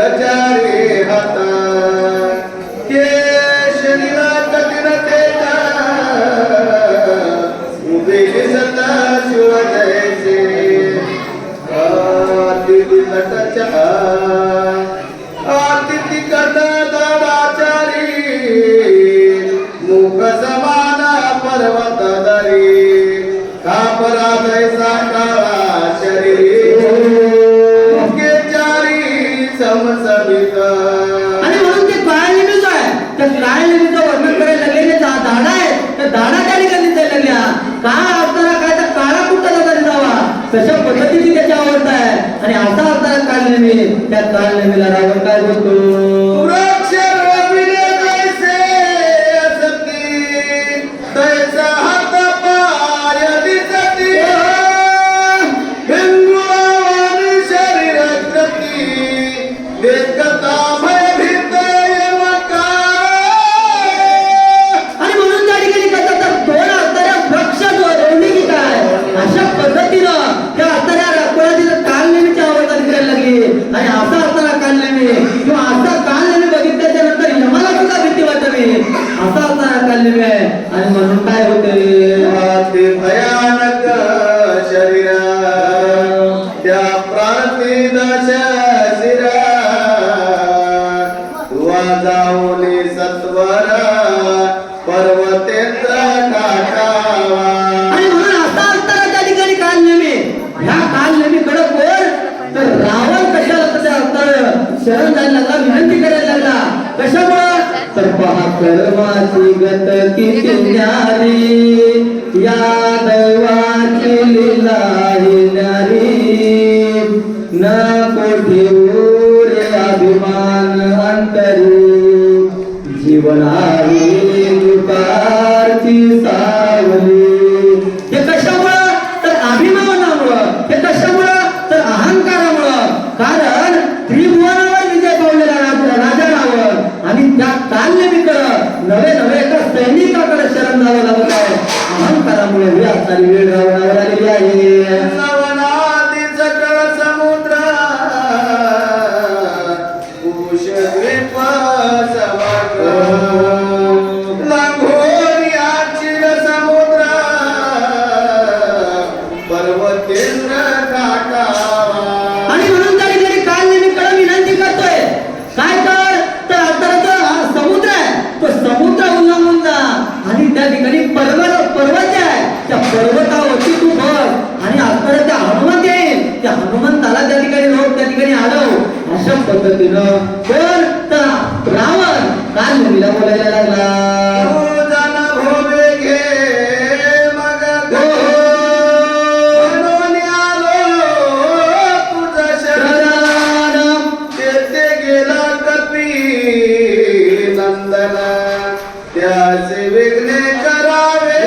गजारे हाता केशरीला कठीण तेजा उभे सता शिव जयचे आतिथी नटाच्या आतिथी करता दादाचारी मुख समाना पर्वत दरी कापरा जैसा काळा शरीर मुखे चारी समसमित आणि म्हणून ते काळ लिहितो आहे त्या काळ लिहितो वर्णन करायला लागलेले दाडा आहे त्या दाडा त्या ठिकाणी जायला लागल्या काळ असताना काय तर काळा कुठं जाता जावा तशा पद्धतीने त्याची आवडत आहे आणि असा असताना काळ नेहमी त्या काळ नेहमीला रावण काय बोलतो वृक्ष रोविले जैसे असती तैसा हात पाय दिसती हिंदुवान शरीर कृती देखता भय भीतय आणि म्हणून त्या ठिकाणी कसं तर दोन असणाऱ्या वृक्ष रोवली की काय अशा पद्धतीनं त्या असणाऱ्या कोणाची काल नेहमीची आवडता दिसायला लागली आणि असा असताना काल नेहमी किंवा असा काल नेहमी बघितल्याच्या नंतर यमाला सुद्धा भीती वाटली असा असताना काल नेहमी आहे आणि म्हणून काय होते अति भयानक शरीरा त्या प्रार्थी दश शिरा वाजावली सत्वर पर्वतेंद्र काठावा आणि म्हणून असा असताना त्या ठिकाणी काल नेहमी ह्या काल नेहमी कडे कोण तर रावण कशाला त्या असताना शरण जायला लागला विनंती करायला लागला कशामुळं तर पहा कर्माची गत किती न्यारी या दैवाची लीला ही न्यारी न कोठी रे अभिमान अंतरी जीवनारी दुपारची सावली हे कशामुळं तर अभिमानामुळं हे कशामुळं तर अहंकारामुळं कारण त्रिभुवनावर विजय पावलेला राजा रावण आणि त्या कालनेमीकडं नवे नवे एका सैनिकाकडे शरण जावं लागत आहे अहंकारामुळे ही असणारी वेळ रावणावर आलेली आहे नवनादी सकळ समुद्र कुशद्वीप समग्र लांघोरी आचिर समुद्र पर्वतेंद्र काठावा आणि म्हणून त्या ठिकाणी काल नेहमीकडे विनंती करतोय काय तर अंतराचा समुद्र आहे तो समुद्र उल्लंघून जा आणि त्या ठिकाणी पर्वत आहे त्या पर्वतावरती तू बस आणि असणाऱ्या त्या हनुमंत येईल त्या हनुमंताला त्या ठिकाणी रोड त्या ठिकाणी आडव अशा पद्धतीनं कोण तर रावण काल नेहमीला बोलायला लागला जन भोवे घे मग म्हणून आलो तुझा शरण तेथे गेला कपी नंदन त्याचे विघ्ने करावे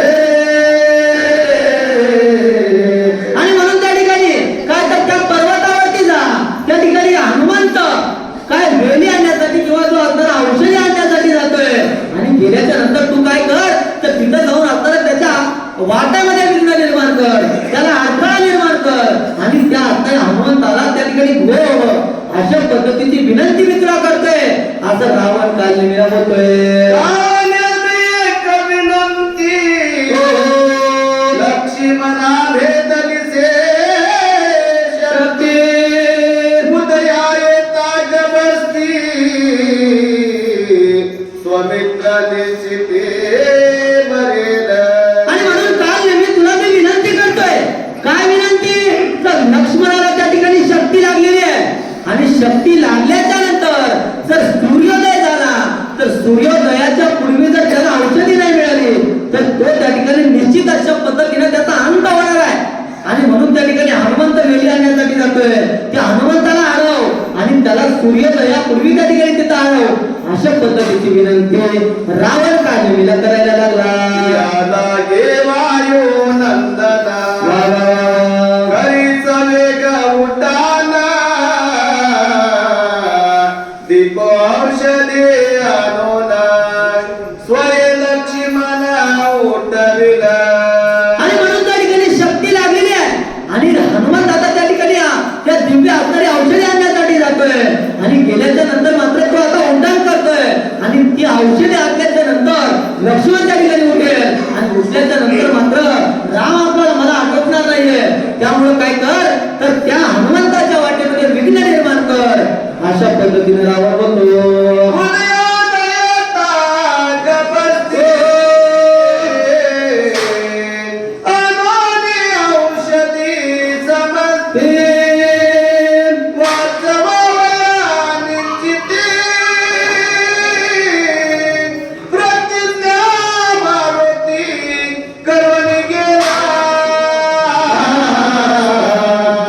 आणि म्हणून त्या ठिकाणी काय तर त्या पर्वतावरती जा त्या ठिकाणी हनुमंत काय वेली आणण्यासाठी किंवा जो असणारा औषधी आणण्यासाठी जातोय आणि गेल्याच्या नंतर तू काय कर तर तिथं जाऊन असणारा त्याच्या वाट्यामध्ये विघ्न निर्माण कर त्याला अडथळा निर्माण कर आणि त्या असणाऱ्या हनुमंताला त्या ठिकाणी घोव अशा पद्धतीची विनंती मी तुला करतोय असं रावण काल नेहमीला बोलतोय एक विनंती लक्ष्मणा भेदली से शक्ती उदया येता गबस्ती स्वमित्र निश्चिते बरेल आणि म्हणून काल नेहमी तुला मी विनंती करतोय काय विनंती तर लक्ष्मणाला त्या ठिकाणी शक्ती लागलेली आहे आणि शक्ती लागल्याच्या नंतर जर सूर्योदय झाला तर सूर्योदयाच्या पूर्वी जर त्याला औषधी नाही मिळाली तर तो त्या ठिकाणी निश्चित अशा पद्धतीने त्याचा अंत होणार आहे आणि म्हणून त्या ठिकाणी हनुमंत वेली आणण्यासाठी जातोय त्या हनुमंताला अडव आणि त्याला सूर्योदयापूर्वी त्या ठिकाणी तिथं अडव अशा पद्धतीची विनंती रावण कालनेमीला करायला लागला वायू नंदना घरीच वेग उठाना दीप औषधे आणोना स्वय लक्ष्मण उठविला आणि म्हणून त्या ठिकाणी शक्ती लागलेली आहे आणि हनुमंत आता त्या ठिकाणी त्या दिव्य असणारी औषधी आणण्यासाठी जातोय आणि गेल्या कर, तर त्या हनुमंताच्या वाटेमध्ये विघ्न निर्माण कर. अशा पद्धतीने रावण बोलतो. हृदयात येता जबरदस्ती, अनोनी औषधी समजते, वाचवावया निश्चिती, प्रतिज्ञा मारुती करून गेला.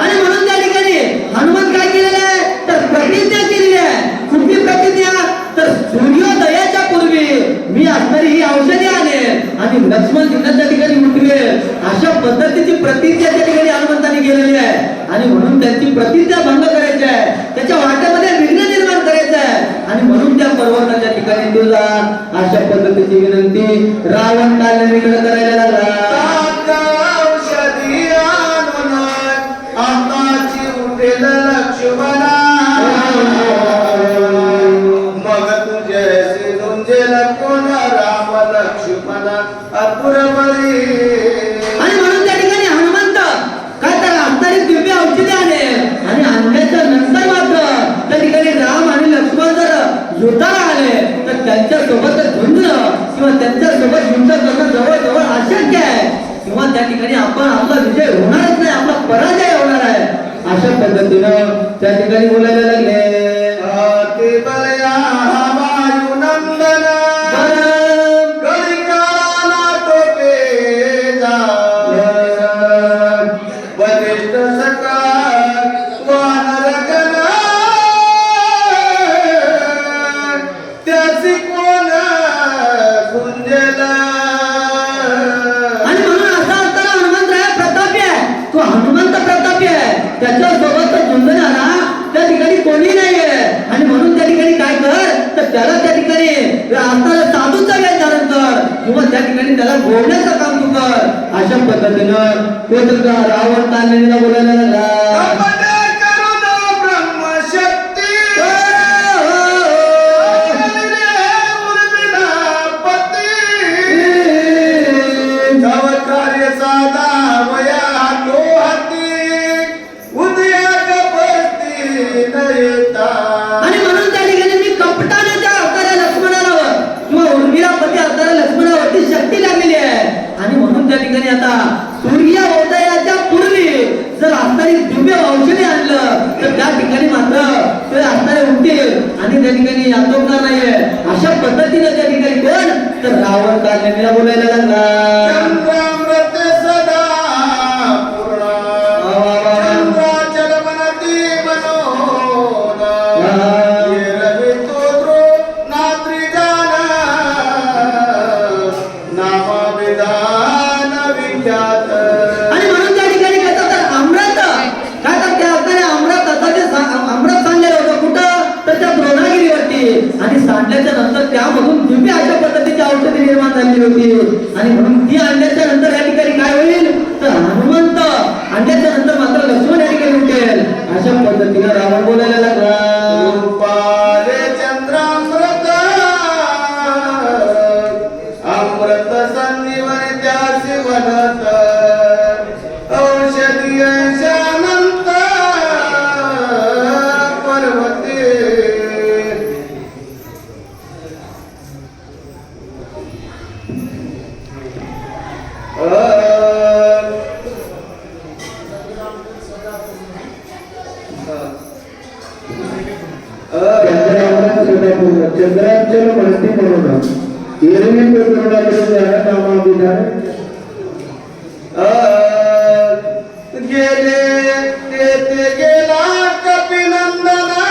आणि म्हणून त्या ठिकाणी हनुमंत काय केलेलं आहे, तर प्रतिज्ञा केलेली आहे. कुठली प्रतिज्ञा, तर सूर्योदयाच्या पूर्वी मी असणारी ही औषधी आणेन आणि लक्ष्मण जिंकण्याच्या ठिकाणी उठवेल. अशा पद्धतीची प्रतिज्ञा त्या ठिकाणी हनुमंताने केलेली आहे. आणि म्हणून त्यांची प्रतिज्ञा भंग करायची आहे, त्याच्या वाट्यामध्ये विघ्न निर्माण करायचं आहे. आणि म्हणून त्या पर्वताच्या ठिकाणी तुझा अशा पद्धतीची विनंती रावण कालनेकडे करायला लागला. औषधी आणून आताची उठेल लक्ष्मणा, मग तुझ्याशी झुंजेल कोण राम लक्ष्मण अपुर बळी. आणि म्हणून त्या ठिकाणी हनुमंत काय तर असणारी दिव्य औषधी आणेल. आणि आणल्याच्या नंतर मात्र त्या ठिकाणी राम आणि लक्ष्मण जर युद्धाला आले तर त्यांच्या सोबत झुंजणं किंवा त्यांच्या सोबत युद्ध करणं जवळजवळ अशक्य आहे. किंवा त्या ठिकाणी आपला विजय होणारच नाही, आपला पराजय होणार आहे. अशा पद्धतीनं त्या ठिकाणी बोलायला लागले. ते बलया वायुनंदन, कलिकाला टोपे जा, वरिष्ठ सकाळ वानरगण, त्यासी कोण गुंजला. आणि म्हणून असा असताना हनुमंतराय प्रतापी आहे, तो हनुमंत प्रतापी आहे, त्याच्या सोबत झुंजणारा त्या ठिकाणी कोणी नाहीये. आणि म्हणून त्या ठिकाणी काय कर, तर त्याला त्या ठिकाणी असताना साधूचा वेळ धारण कर किंवा त्या ठिकाणी त्याला गोवण्याचं काम तू कर. अशा पद्धतीनं तो रावण कालनेला बोलायला लागला. कपटे करून ब्रह्मशक्ती, उर्मिला पती, तव कार्य साधा वया तो हाती, उदया कपस्ती न येता. आणि म्हणून त्या ठिकाणी मी कपटाने त्या असणाऱ्या लक्ष्मणावर किंवा उर्मिलापती असणाऱ्या लक्ष्मणावरती शक्ती लागलेली आहे. आणि म्हणून त्या ठिकाणी आता सूर्योदयाच्या पूर्वी जर असणारी दिव्य औषधी आणलं तर त्या ठिकाणी मात्र ते असणारे उठतील आणि त्या ठिकाणी यातोपणार नाहीये. अशा पद्धतीने त्या ठिकाणी कोण, तर रावण कालनेला बोलायला लागला. चंद्रामृत सदा पूर्ण, चंद्राचल मनती मनोन, ये रवितो ध्रुव नात्री जाना, नामविधान विख्यात. आणि म्हणून त्या ठिकाणी कसं तर अमृत काय तर त्या असणाऱ्या अमृत अमृत सांडलेलं होतं कुठं, तर त्या द्रोणागिरीवरती. आणि सांडल्याच्या नंतर त्यामधून दिव्य अशा पद्धतीची औषधी निर्माण झालेली होती. आणि म्हणून ती आणल्याच्या नंतर या ठिकाणी काय होईल, तर हनुमंत आणल्याच्या नंतर मात्र लक्ष्मण या ठिकाणी उठेल. अशा पद्धतीने रावण बोलायला लागला. रूपाले चंद्रामृत, अमृत संजीवन त्यासी वनत, औषधी शानंत पर्वते. चंद्राचल म्हणते म्हणून एरवी गेले तेथे गेला कपिनंदना,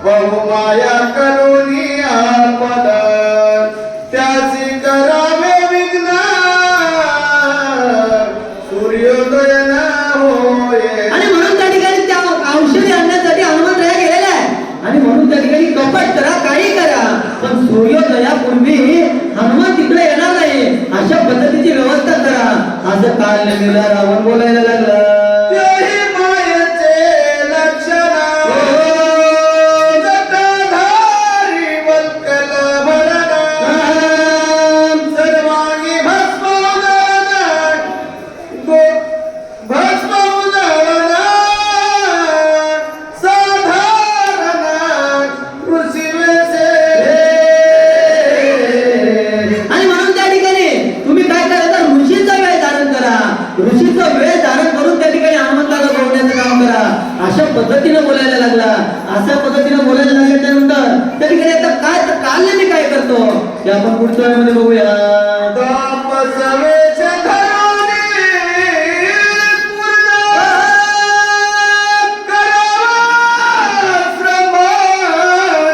बहुमाया करुणी आपद, त्यासी करावे विघ्न, सूर्योदय न होये. आणि म्हणून त्या ठिकाणी त्या औषधी आणण्यासाठी हनुमंतराय गेलेला आहे. आणि म्हणून त्या ठिकाणी कपट करा, काही करा, पण सूर्योदयापूर्वी हनुमान तिकडे येणार नाही. अशा पद्धतीची व्यवस्था करा. असं कालनेला रावण बोलायला लागला. तेही मायेचे लक्षण, जटाधारी वल्कल भरण, सर्वांगी भस्मोदरण, आपण पुढच्या वेळेमध्ये बघूया. तापसवेश धरुनी पूर्ण करावा श्रम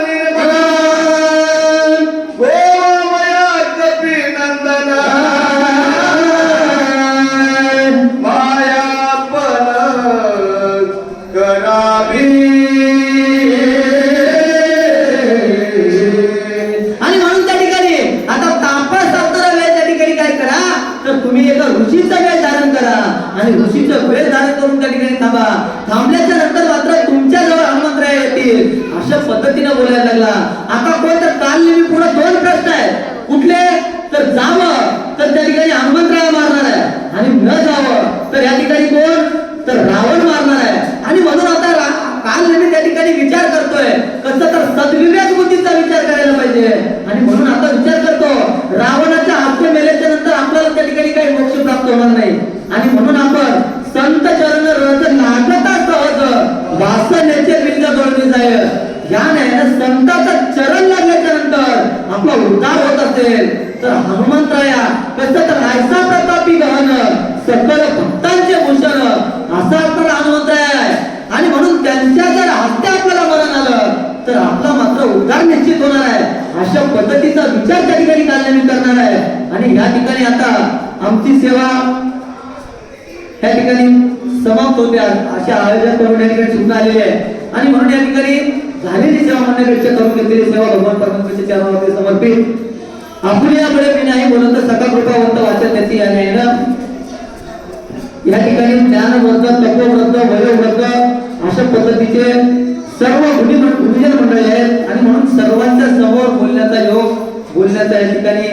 निर्मल. गोमया कपी नंदना मायापन करावी. आणि म्हणून त्या ठिकाणी आता तापस असणारा वेळ त्या ठिकाणी काय करा, तर तुम्ही एका ऋषीचा वेळ धारण करा आणि ऋषीचं वेळ धारण करून त्या ठिकाणी थांबा. थांबल्याच्या नंतर मात्र तुमच्या जवळ हनुमंतराय येतील. अशा पद्धतीने बोलायला लागला. आता कोण तर काल नेहमी पुढे दोन प्रश्न आहेत. कुठले? तर जावं तर त्या ठिकाणी हनुमंतराय मारणार आहे आणि न जावं तर या ठिकाणी कोण? तर रावण मारणार आहे. आणि म्हणून आता काल नेहमी त्या ठिकाणी विचार करतोय कसं, तर सद्विवेक बुद्धीचा विचार करायला पाहिजे. आणि म्हणून आता विचार करतो रावणाच्या हातचे मेल्याच्या नंतर आपल्याला त्या ठिकाणी काही मोक्ष प्राप्त होणार नाही. आणि म्हणून आपण संत चरण रज लागता सहज वासनेचे बिंद जोडले जाय. याने संताचं चरण लागल्याच्या नंतर आपला उद्धार होत असेल तर हनुमंतराया कसं, तर ऐसा प्रतापी गहन सकल भक्तांचे भूषण असा तर हनुमंतराय आहे. आणि म्हणून त्यांच्या जर हस्ते आपल्याला मरण आलं तर आपला मात्र उद्धार निश्चित होणार आहे. अशा पद्धतीचा विचार त्या ठिकाणी कालनेमी करणार आहे. आणि या ठिकाणी आता आमची सेवा त्या ठिकाणी समाप्त होते. अशा आयोजन करून या ठिकाणी सूचना आलेली आहे. आणि म्हणून या ठिकाणी झालेली सेवा म्हणण्यापेक्षा करून घेतलेली सेवा भगवान परमेश्वराच्या चरणावरती समर्पित. आपण यामुळे मी नाही बोलत सका कृपावंत वाचन त्याची या ठिकाणी ज्ञानवृद्ध, तत्ववृद्ध, वयोवृद्ध अशा पद्धतीचे सर्व गुरुजन मंडळी आहेत. आणि म्हणून सर्वांच्या समोर बोलण्याचा योग, बोलण्याचा या ठिकाणी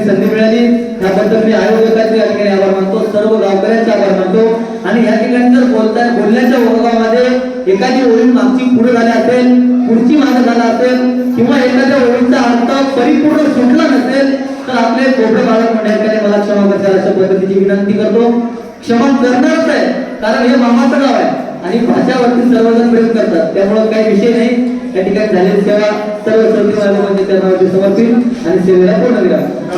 संधी मिळाली. त्याबद्दल मी आयोजकांचे या ठिकाणी आभार मानतो, सर्व गावकऱ्यांचे आभार मानतो. आणि या ठिकाणी जर बोलण्याच्या ओघामध्ये एखादी ओळी मागची पुढे झाली असेल, पुढची मागे झाला असेल किंवा एखाद्या ओळीचा अर्थ परिपूर्ण सुटला नसेल तर आपले कोपरे बाळक मंडळाकडे मला क्षमा करायला अशा पद्धतीची विनंती करतो. क्षमा करणारच आहे, कारण हे मामाचं गाव आहे आणि भाषावरती सर्वजण प्रेम करतात, त्यामुळे काही विषय नाही. या ठिकाणी झालेली सेवा सर्व सर्व चरणावरती समर्पित आणि सेवेला पूर्ण करा.